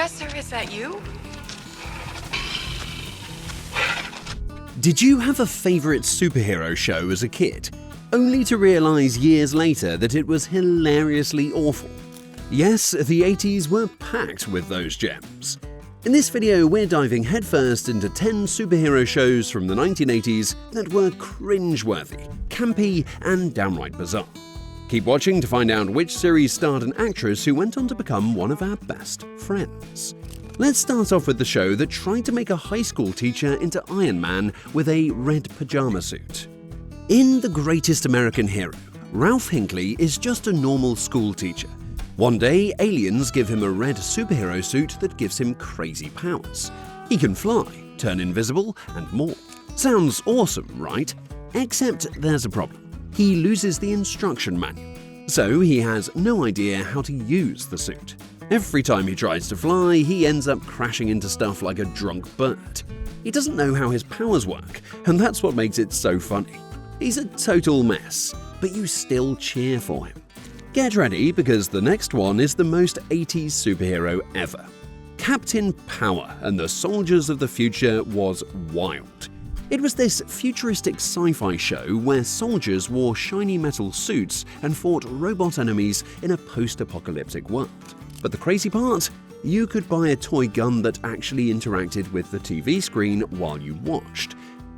Professor, is that you? Did you have a favorite superhero show as a kid, only to realize years later that it was hilariously awful? Yes, the 80s were packed with those gems. In this video, we're diving headfirst into 10 superhero shows from the 1980s that were cringe-worthy, campy, and downright bizarre. Keep watching to find out which series starred an actress who went on to become one of our best friends. Let's start off with the show that tried to make a high school teacher into Iron Man with a red pajama suit. In The Greatest American Hero, Ralph Hinckley is just a normal school teacher. One day, aliens give him a red superhero suit that gives him crazy powers. He can fly, turn invisible, and more. Sounds awesome, right? Except there's a problem. He loses the instruction manual, so he has no idea how to use the suit. Every time he tries to fly, he ends up crashing into stuff like a drunk bird. He doesn't know how his powers work, and that's what makes it so funny. He's a total mess, but you still cheer for him. Get ready, because the next one is the most 80s superhero ever. Captain Power and the Soldiers of the Future was wild. It was this futuristic sci-fi show where soldiers wore shiny metal suits and fought robot enemies in a post-apocalyptic world. But the crazy part? You could buy a toy gun that actually interacted with the TV screen while you watched.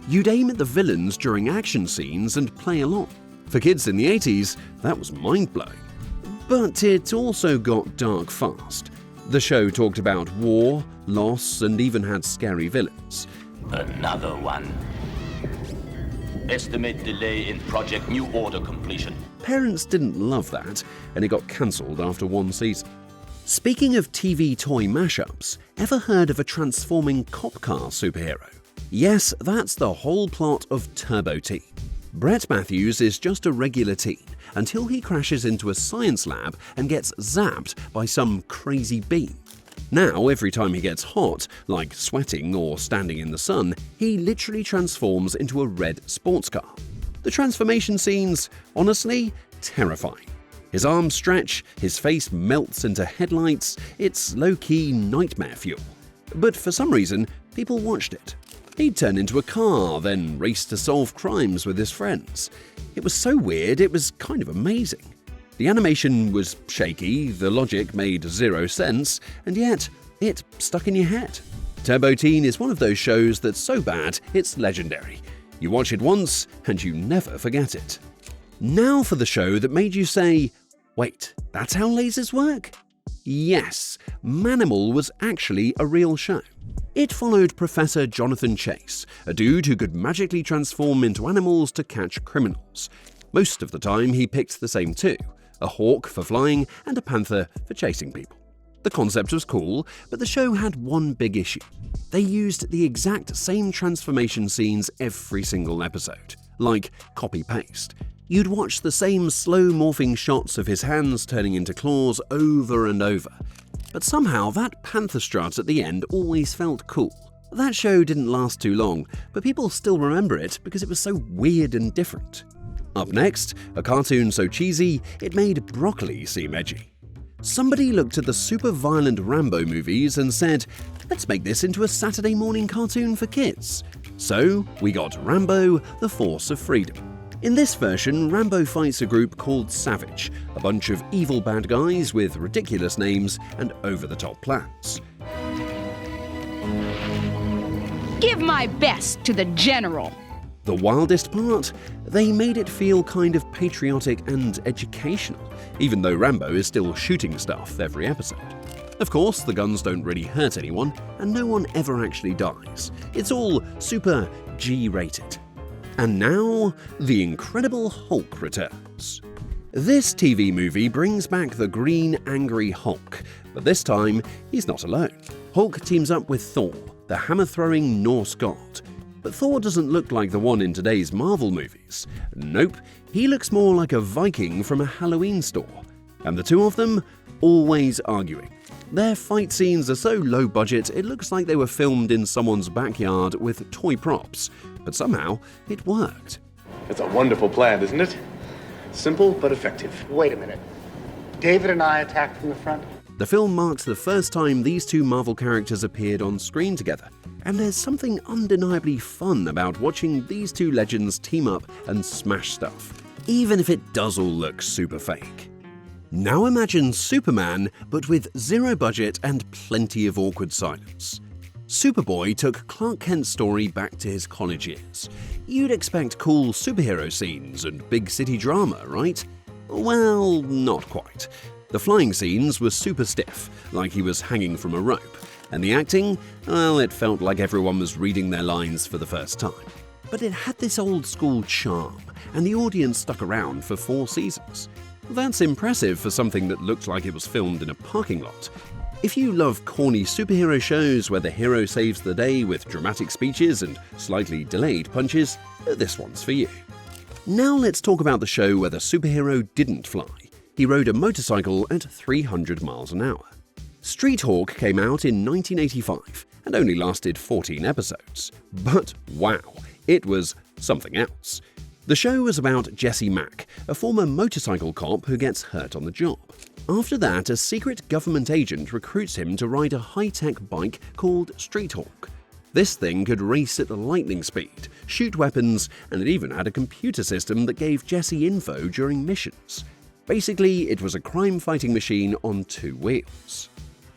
You'd aim at the villains during action scenes and play along. For kids in the 80s, that was mind-blowing. But it also got dark fast. The show talked about war, loss, and even had scary villains. Another one. Estimate delay in Project New Order completion. Parents didn't love that, and it got cancelled after one season. Speaking of TV toy mashups, ever heard of a transforming cop car superhero? Yes, that's the whole plot of Turbo Teen. Brett Matthews is just a regular teen until he crashes into a science lab and gets zapped by some crazy beam. Now, every time he gets hot, like sweating or standing in the sun, he literally transforms into a red sports car. The transformation scenes, honestly, terrifying. His arms stretch, his face melts into headlights, it's low-key nightmare fuel. But for some reason, people watched it. He'd turn into a car, then race to solve crimes with his friends. It was so weird, it was kind of amazing. The animation was shaky, the logic made zero sense, and yet it stuck in your head. Turbo Teen is one of those shows that's so bad, it's legendary. You watch it once, and you never forget it. Now for the show that made you say, wait, that's how lasers work? Yes, Manimal was actually a real show. It followed Professor Jonathan Chase, a dude who could magically transform into animals to catch criminals. Most of the time he picked the same two, a hawk for flying and a panther for chasing people. The concept was cool, but the show had one big issue. They used the exact same transformation scenes every single episode, like copy-paste. You'd watch the same slow morphing shots of his hands turning into claws over and over. But somehow that panther strut at the end always felt cool. That show didn't last too long, but people still remember it because it was so weird and different. Up next, a cartoon so cheesy, it made broccoli seem edgy. Somebody looked at the super violent Rambo movies and said, let's make this into a Saturday morning cartoon for kids. So we got Rambo, the Force of Freedom. In this version, Rambo fights a group called Savage, a bunch of evil bad guys with ridiculous names and over-the-top plans. Give my best to the General. The wildest part? They made it feel kind of patriotic and educational, even though Rambo is still shooting stuff every episode. Of course, the guns don't really hurt anyone, and no one ever actually dies. It's all super G-rated. And now, The Incredible Hulk returns. This TV movie brings back the green, angry Hulk, but this time, he's not alone. Hulk teams up with Thor, the hammer-throwing Norse god. But Thor doesn't look like the one in today's Marvel movies. Nope, he looks more like a Viking from a Halloween store. And the two of them, always arguing. Their fight scenes are so low budget, it looks like they were filmed in someone's backyard with toy props. But somehow, it worked. It's a wonderful plan, isn't it? Simple but effective. Wait a minute. David and I attacked from the front? The film marked the first time these two Marvel characters appeared on screen together, and there's something undeniably fun about watching these two legends team up and smash stuff, even if it does all look super fake. Now imagine Superman, but with zero budget and plenty of awkward silence. Superboy took Clark Kent's story back to his college years. You'd expect cool superhero scenes and big city drama, right? Well, not quite. The flying scenes were super stiff, like he was hanging from a rope, and the acting, well, it felt like everyone was reading their lines for the first time. But it had this old school charm, and the audience stuck around for 4 seasons. That's impressive for something that looked like it was filmed in a parking lot. If you love corny superhero shows where the hero saves the day with dramatic speeches and slightly delayed punches, this one's for you. Now let's talk about the show where the superhero didn't fly. He rode a motorcycle at 300 miles an hour. StreetHawk came out in 1985 and only lasted 14 episodes. But wow, it was something else. The show was about Jesse Mack, a former motorcycle cop who gets hurt on the job. After that, a secret government agent recruits him to ride a high-tech bike called StreetHawk. This thing could race at lightning speed, shoot weapons, and it even had a computer system that gave Jesse info during missions. Basically, it was a crime-fighting machine on 2 wheels.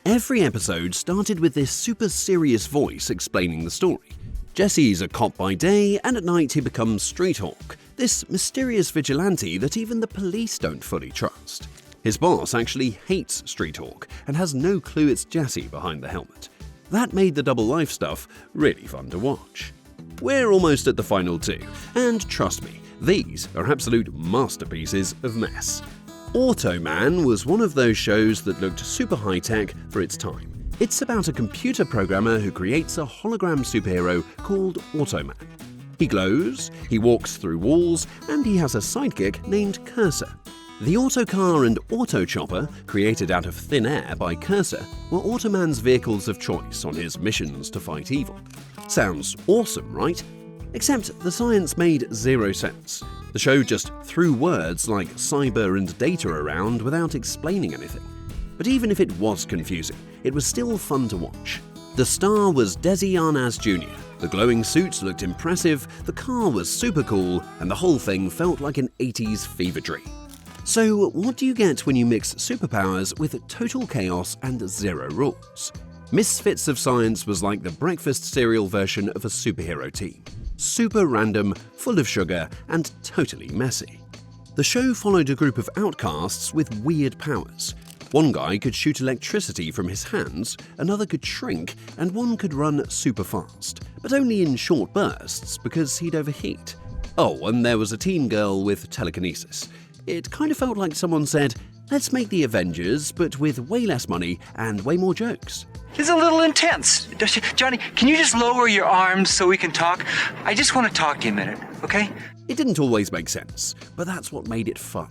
Every episode started with this super serious voice explaining the story. Jesse's a cop by day, and at night he becomes StreetHawk, this mysterious vigilante that even the police don't fully trust. His boss actually hates StreetHawk and has no clue it's Jesse behind the helmet. That made the double life stuff really fun to watch. We're almost at the final 2, and trust me, these are absolute masterpieces of mess. Automan was one of those shows that looked super high-tech for its time. It's about a computer programmer who creates a hologram superhero called Automan. He glows, he walks through walls, and he has a sidekick named Cursor. The Autocar and Autochopper, created out of thin air by Cursor, were Automan's vehicles of choice on his missions to fight evil. Sounds awesome, right? Except the science made 0 sense. The show just threw words like cyber and data around without explaining anything. But even if it was confusing, it was still fun to watch. The star was Desi Arnaz Jr. The glowing suits looked impressive, the car was super cool, and the whole thing felt like an 80s fever dream. So what do you get when you mix superpowers with total chaos and 0 rules? Misfits of Science was like the breakfast cereal version of a superhero team. Super random, full of sugar, and totally messy. The show followed a group of outcasts with weird powers. One guy could shoot electricity from his hands, another could shrink, and one could run super fast, but only in short bursts because he'd overheat. Oh, and there was a teen girl with telekinesis. It kind of felt like someone said, let's make the Avengers, but with way less money and way more jokes. It's a little intense. Johnny, can you just lower your arms so we can talk? I just want to talk to you a minute, okay? It didn't always make sense, but that's what made it fun.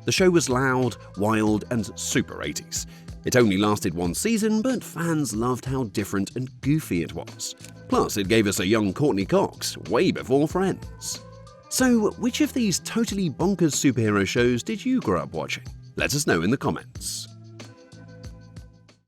The show was loud, wild, and super 80s. It only lasted 1 season, but fans loved how different and goofy it was. Plus, it gave us a young Courtney Cox, way before Friends. So, which of these totally bonkers superhero shows did you grow up watching? Let us know in the comments.